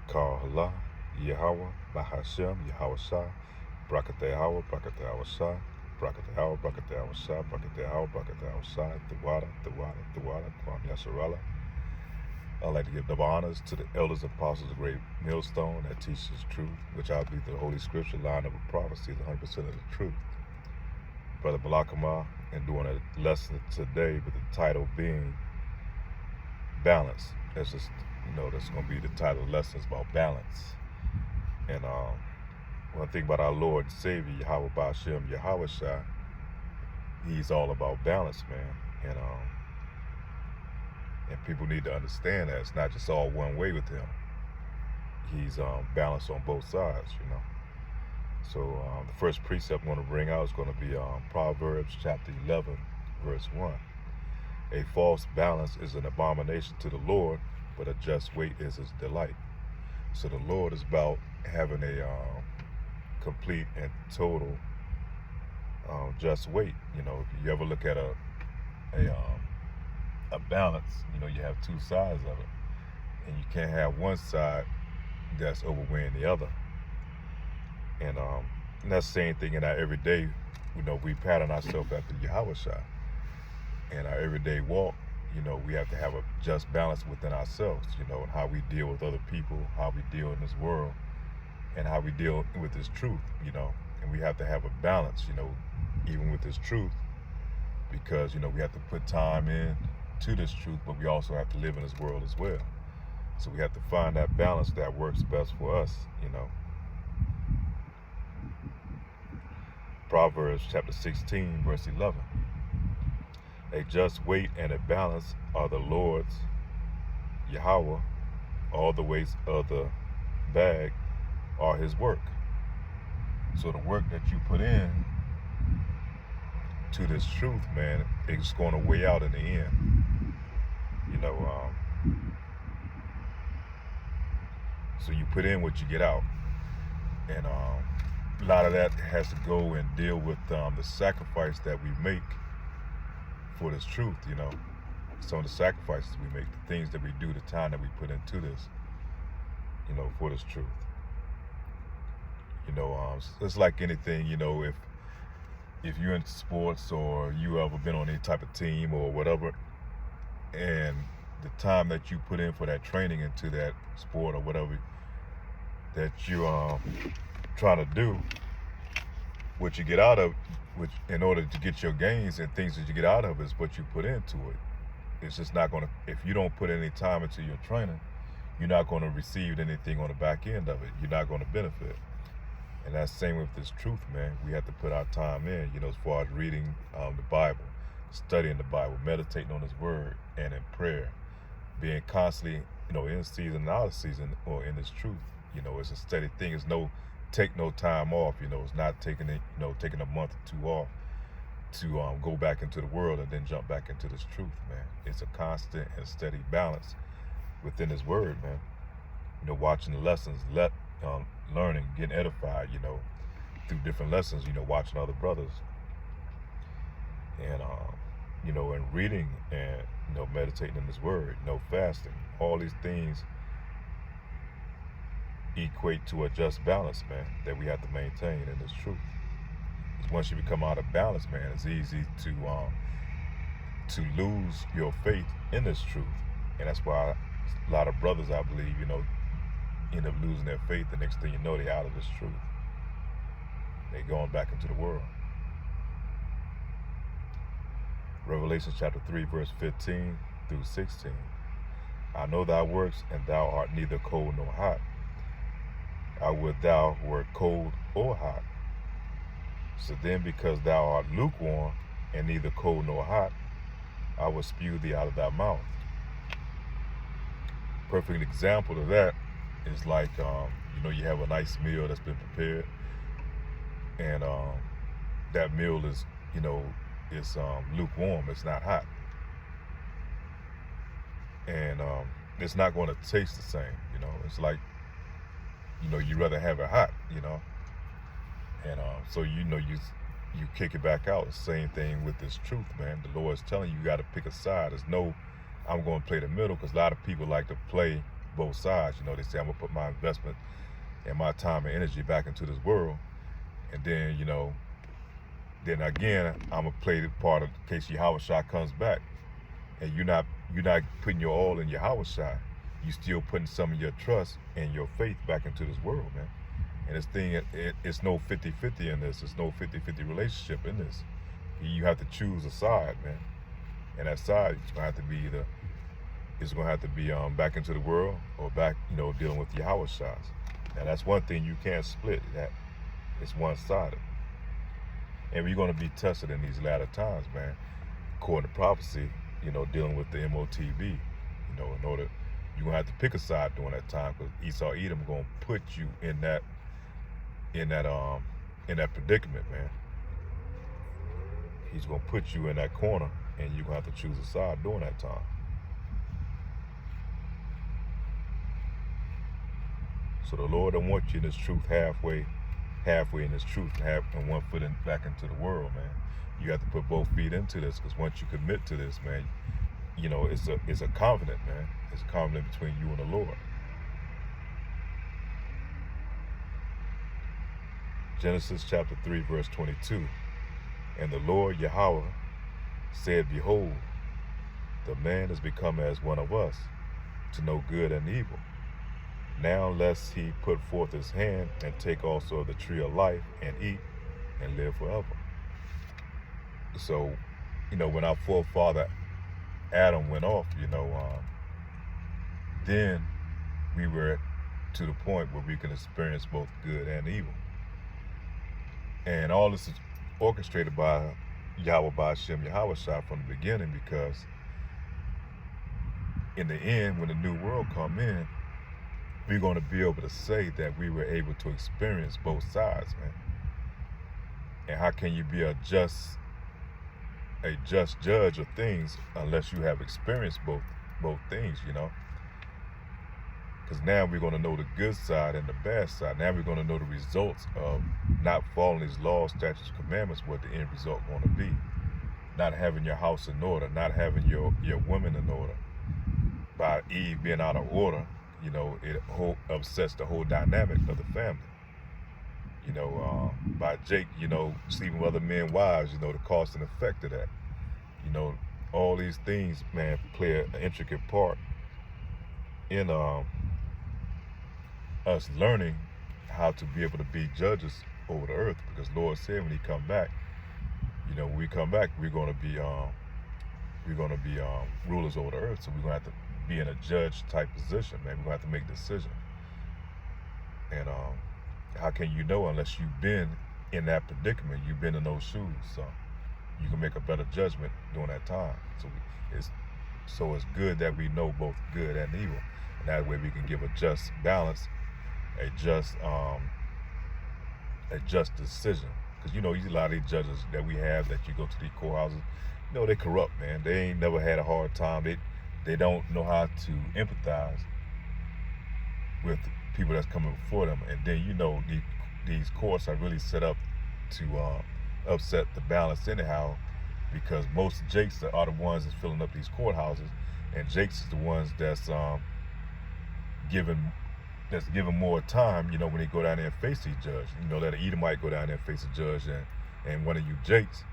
Kahala, Yahweh, Bahashem, Yahweh Shah, Brakatehawa, Brakatehawa Brakatehawa, Brakatehawa Shah, Brakatehawa, Brakatehawa Shah, Thawada, Kwam Yasharala. I'd like to give double honors to the elders, apostles of Great Millstone that teaches truth, which I believe the Holy Scripture line up with prophecy is 100% of the truth. Brother Malakama, and doing a lesson today with the title being balance. That's just, that's going to be the title of the lesson, is about balance. And one thing about our Lord and Savior, Yahweh Ba'ashem, Yahweh Shai, he's all about balance, man. And people need to understand that it's not just all one way with him. He's balanced on both sides, So the first precept I'm going to bring out is going to be Proverbs chapter 11, verse 1. A false balance is an abomination to the Lord, but a just weight is his delight. So the Lord is about having a complete and total just weight. If you ever look at a balance, you have two sides of it, and you can't have one side that's overweighing the other. And that's the same thing in our everyday. We pattern ourselves after Yahweh Shai. In our everyday walk, we have to have a just balance within ourselves, and how we deal with other people, how we deal in this world, and how we deal with this truth, and we have to have a balance, even with this truth, because, we have to put time in to this truth, but we also have to live in this world as well. So we have to find that balance that works best for us, Proverbs chapter 16, verse 11. A just weight and a balance are the Lord's, Yahweh. All the weights of the bag are his work. So the work that you put in to this truth, man, it's going to weigh out in the end. So you put in what you get out. And a lot of that has to go and deal with the sacrifice that we make for this truth, some of the sacrifices we make, the things that we do, the time that we put into this, for this truth. It's like anything, if you're into sports or you ever been on any type of team or whatever, and the time that you put in for that training into that sport or whatever that you're trying to do, what you get out of, which in order to get your gains and things that you get out of is what you put into it. It's just not going to, if you don't put any time into your training, you're not going to receive anything on the back end of it. You're not going to benefit. And that's the same with this truth, man. We have to put our time in, as far as reading the Bible, studying the Bible, meditating on his word, and in prayer, being constantly, in season and out of season, or in this truth. It's a steady thing. It's take no time off, it's not taking it, taking a month or two off to go back into the world and then jump back into this truth, man. It's a constant and steady balance within his word, man. Watching the lessons, learning, getting edified, through different lessons, watching other brothers. And, and reading and, meditating in his word, fasting. All these things equate to a just balance, man, that we have to maintain in this truth. Because once you become out of balance, man, it's easy to lose your faith in this truth. And that's why a lot of brothers, I believe, end up losing their faith. The next thing you know, they're out of this truth. They're going back into the world. Revelation chapter 3, verse 15 through 16. I know thy works, and thou art neither cold nor hot. I would thou wert cold or hot. So then, because thou art lukewarm and neither cold nor hot, I will spew thee out of thy mouth. Perfect example of that is like, you have a nice meal that's been prepared, and that meal is, it's lukewarm. It's not hot, and it's not going to taste the same. It's like, you'd rather have it hot, and so you kick it back out. Same thing with this truth, man. The Lord's telling you, you got to pick a side. There's no, I'm going to play the middle, because a lot of people like to play both sides. You know, they say I'm gonna put my investment and my time and energy back into this world, and then then again I'm gonna play the part of in case Yahweh Shai comes back, and you're not putting your all in Yahweh Shai. You still putting some of your trust and your faith back into this world, man. And this thing, it's no 50-50 in this. It's no 50-50 relationship in this. You have to choose a side, man. And that side is gonna have to be back into the world or back, dealing with Yahweh Shai. Now that's one thing you can't split. That it's one-sided. And we're gonna be tested in these latter times, man. According to prophecy, dealing with the MOTB, in order you're gonna have to pick a side during that time, because Esau Edom gonna put you in that predicament, man. He's gonna put you in that corner, and you're gonna have to choose a side during that time. So the Lord don't want you in this truth halfway in this truth, and one foot back into the world, man. You have to put both feet into this, because once you commit to this, man, it's a covenant, man. It's a covenant between you and the Lord. Genesis chapter 3, verse 22. And the Lord Yahweh said, Behold, the man is become as one of us, to know good and evil. Now lest he put forth his hand and take also of the tree of life and eat and live forever. So, when our forefather Adam went off, then we were to the point where we can experience both good and evil. And all this is orchestrated by Yahweh Ba'Shem Yahweh Shai from the beginning, because in the end, when the new world come in, we're going to be able to say that we were able to experience both sides, man. And how can you be a just judge of things unless you have experienced both things, Because now we're going to know the good side and the bad side. Now we're going to know the results of not following these laws, statutes, commandments, what the end result going to be. Not having your house in order, not having your women in order. By Eve being out of order, it upsets the whole dynamic of the family. By Jake, sleeping with other men's wives, the cost and effect of that. All these things, man, play an intricate part in us learning how to be able to be judges over the earth, because Lord said when he come back, when we come back, we're gonna be rulers over the earth. So we're gonna have to be in a judge type position, man. We're gonna have to make decisions. And how can you know unless you've been in that predicament? You've been in those shoes, so you can make a better judgment during that time. So it's good that we know both good and evil, and that way we can give a just balance, a just decision. Because a lot of these judges that we have, that you go to these courthouses, they corrupt, man. They ain't never had a hard time. They don't know how to empathize with people that's coming before them. And then these courts are really set up to upset the balance anyhow, because most Jakes are the ones that's filling up these courthouses, and Jakes is the ones that's given more time, when they go down there and face these judge. That an Edomite go down there and face a judge, and one of you Jakes,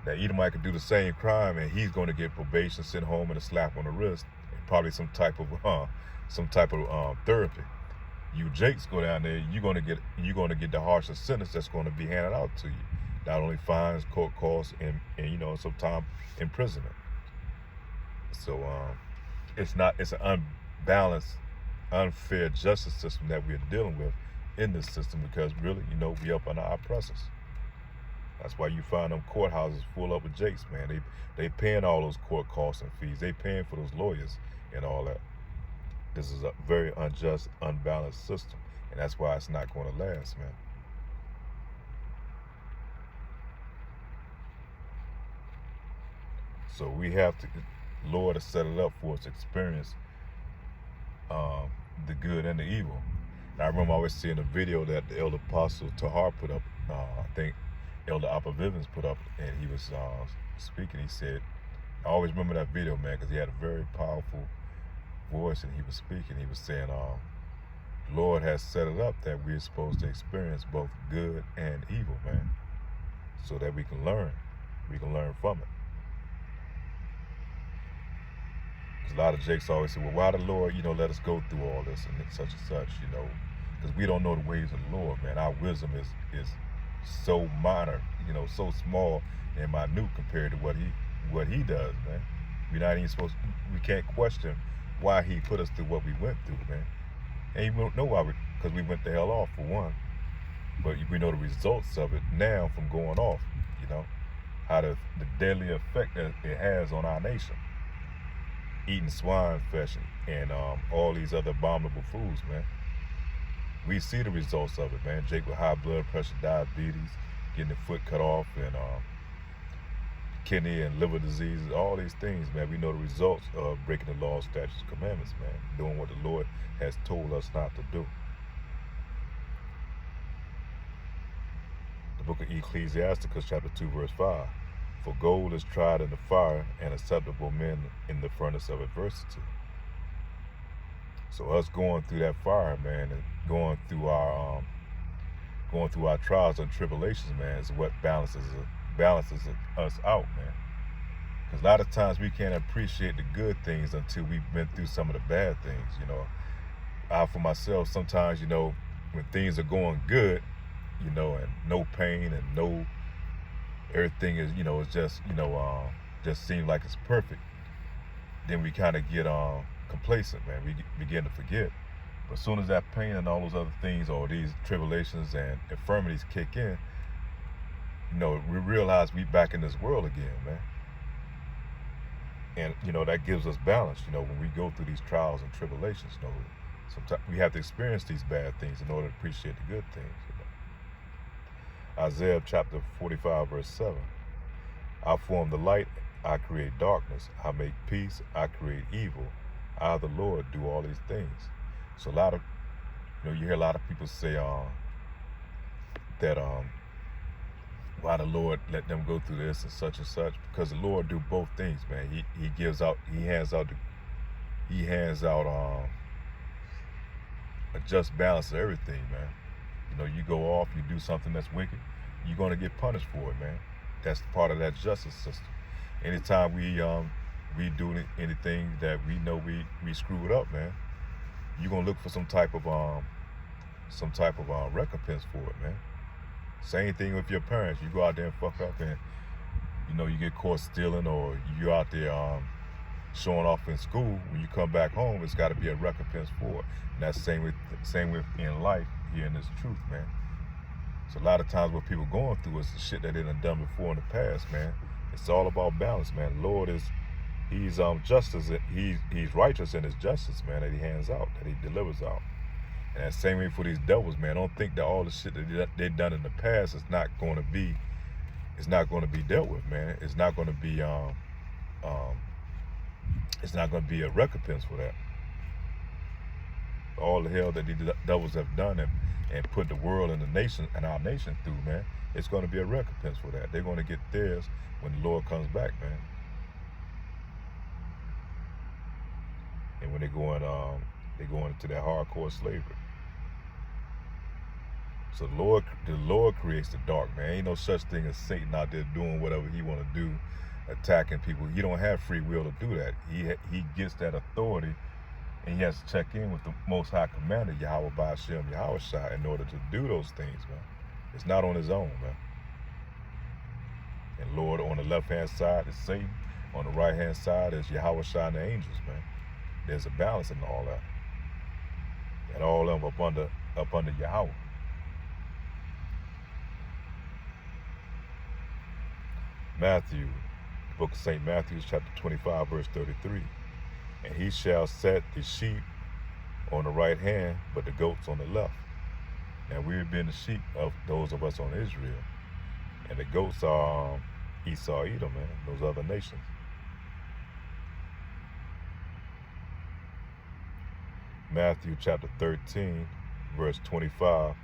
that Edomite could do the same crime, and he's going to get probation, sent home, and a slap on the wrist, and probably some type of therapy. You Jakes go down there, you're going to get the harshest sentence that's going to be handed out to you. Not only fines, court costs, and sometimes imprisonment. So it's an unbalanced, unfair justice system that we're dealing with in this system, because really, we up under our oppressors. That's why you find them courthouses full up with Jakes, man. They paying all those court costs and fees. They paying for those lawyers and all that. This is a very unjust, unbalanced system, and that's why it's not going to last, man. So we have to, Lord has set it up for us to experience the good and the evil. And I remember always seeing a video that the Elder Apostle Tahar put up, I think Elder Appa Vivens put up, and he was speaking. He said, I always remember that video, man, because he had a very powerful voice and he was speaking. He was saying, Lord has set it up that we're supposed to experience both good and evil, man, so that we can learn. We can learn from it. Because a lot of Jakes always say, well, why the Lord, let us go through all this and such, because we don't know the ways of the Lord, man. Our wisdom is so minor, so small and minute compared to what he does, man. We're not even we can't question why he put us through what we went through, man. And we don't know why, because we went the hell off, for one. But we know the results of it now from going off, how the deadly effect that it has on our nation. Eating swine flesh and all these other abominable foods, man. We see the results of it, man. Jake with high blood pressure, diabetes, getting the foot cut off, and kidney and liver diseases, all these things, man. We know the results of breaking the law, statutes, and commandments, man. Doing what the Lord has told us not to do. The book of Ecclesiasticus, chapter 2, verse 5. For gold is tried in the fire, and acceptable men in the furnace of adversity. So us going through that fire, man, and going through our trials and tribulations, man, is what balances us out, man. Because a lot of times we can't appreciate the good things until we've been through some of the bad things, I, for myself, sometimes, when things are going good, and no pain and no, everything is, it's just, just seems like it's perfect, then we kind of get complacent, man. We begin to forget. But as soon as that pain and all those other things, or these tribulations and infirmities kick in, we realize we back in this world again, man. And, that gives us balance, when we go through these trials and tribulations, sometimes we have to experience these bad things in order to appreciate the good things, Isaiah chapter 45, verse 7. I form the light, I create darkness. I make peace, I create evil. I, the Lord, do all these things. So a lot of, you hear a lot of people say that why the Lord let them go through this and such, because the Lord do both things, man. He hands out a just balance of everything, man. You go off, you do something that's wicked, you're going to get punished for it, man. That's part of that justice system. Anytime we do anything that we know we screwed up, man, you're going to look for some type of recompense for it, man. Same thing with your parents. You go out there and fuck up, and you get caught stealing, or you're out there showing off in school. When you come back home, it's got to be a recompense for it. And that's same with in life here in this truth, man. So a lot of times what people going through is the shit that they done before in the past, man. It's all about balance, man. The Lord he's justice. He's righteous in his justice, man, that he hands out, that he delivers out. And that same way for these devils, man. Don't think that all the shit that they've done in the past is not going to be dealt with, man. It's not going to be a recompense for that. All the hell that the devils have done and put the world and our nation through, man, it's going to be a recompense for that. They're going to get theirs when the Lord comes back, man. And when they go into that hardcore slavery. So the Lord creates the dark, man. Ain't no such thing as Satan out there doing whatever he want to do, attacking people. He don't have free will to do that. He gets that authority, and he has to check in with the Most High Commander, Yahweh Ba'ashem Yahushua, in order to do those things, man. It's not on his own, man. And Lord, on the left-hand side is Satan. On the right-hand side is Yahushua and the angels, man. There's a balance in all that. And all of them up under Yahweh. Matthew, the book of St. Matthew, chapter 25, verse 33. And he shall set the sheep on the right hand, but the goats on the left. Now we've been the sheep of those of us on Israel. And the goats are Esau, Edom, man, those other nations. Matthew chapter 13, verse 25.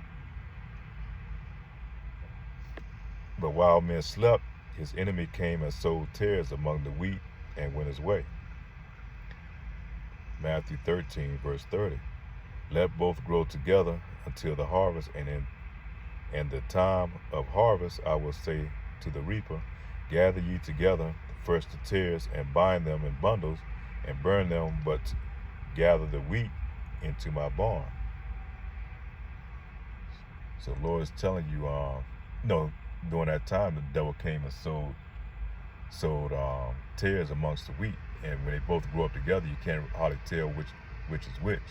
But while men slept, his enemy came and sowed tares among the wheat and went his way. Matthew 13, verse 30. Let both grow together until the harvest, and the time of harvest I will say to the reaper, gather ye together first the tares, and bind them in bundles, and burn them, but gather the wheat into my barn. So the Lord is telling you, during that time the devil came and sowed tares amongst the wheat, and when they both grow up together, you can't hardly tell which is which.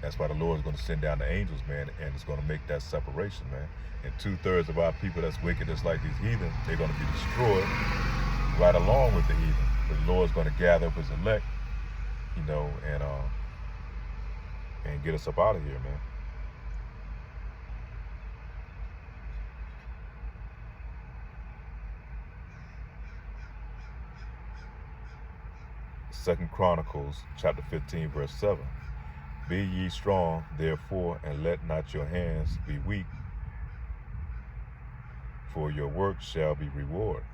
That's why the Lord is going to send down the angels, man, and it's going to make that separation, man. And 2/3 of our people that's wicked, just like these heathens, they're going to be destroyed right along with the heathen. But the Lord's going to gather up his elect, and get us up out of here, man. Second Chronicles chapter 15, verse 7. Be ye strong, therefore, and let not your hands be weak, for your work shall be rewarded.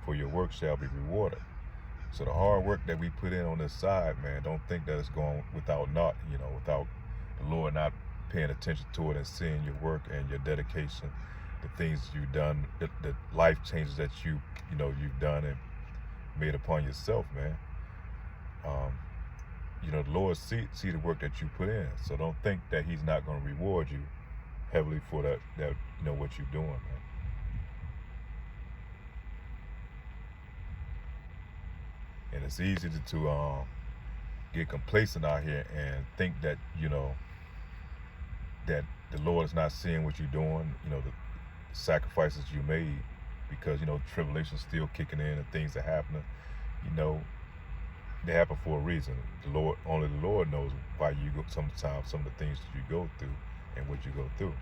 For your work shall be rewarded. So the hard work that we put in on this side, man, don't think that it's going without without the Lord not paying attention to it and seeing your work and your dedication, the things you've done, the life changes that you've done and made upon yourself, man. The Lord see the work that you put in. So don't think that he's not going to reward you heavily for that what you're doing, man. And it's easy to get complacent out here and think that that the Lord is not seeing what you're doing, the sacrifices you made, because tribulation's still kicking in and things are happening. They happen for a reason. Only the Lord knows why you go. Sometimes some of the things that you go through and what you go through.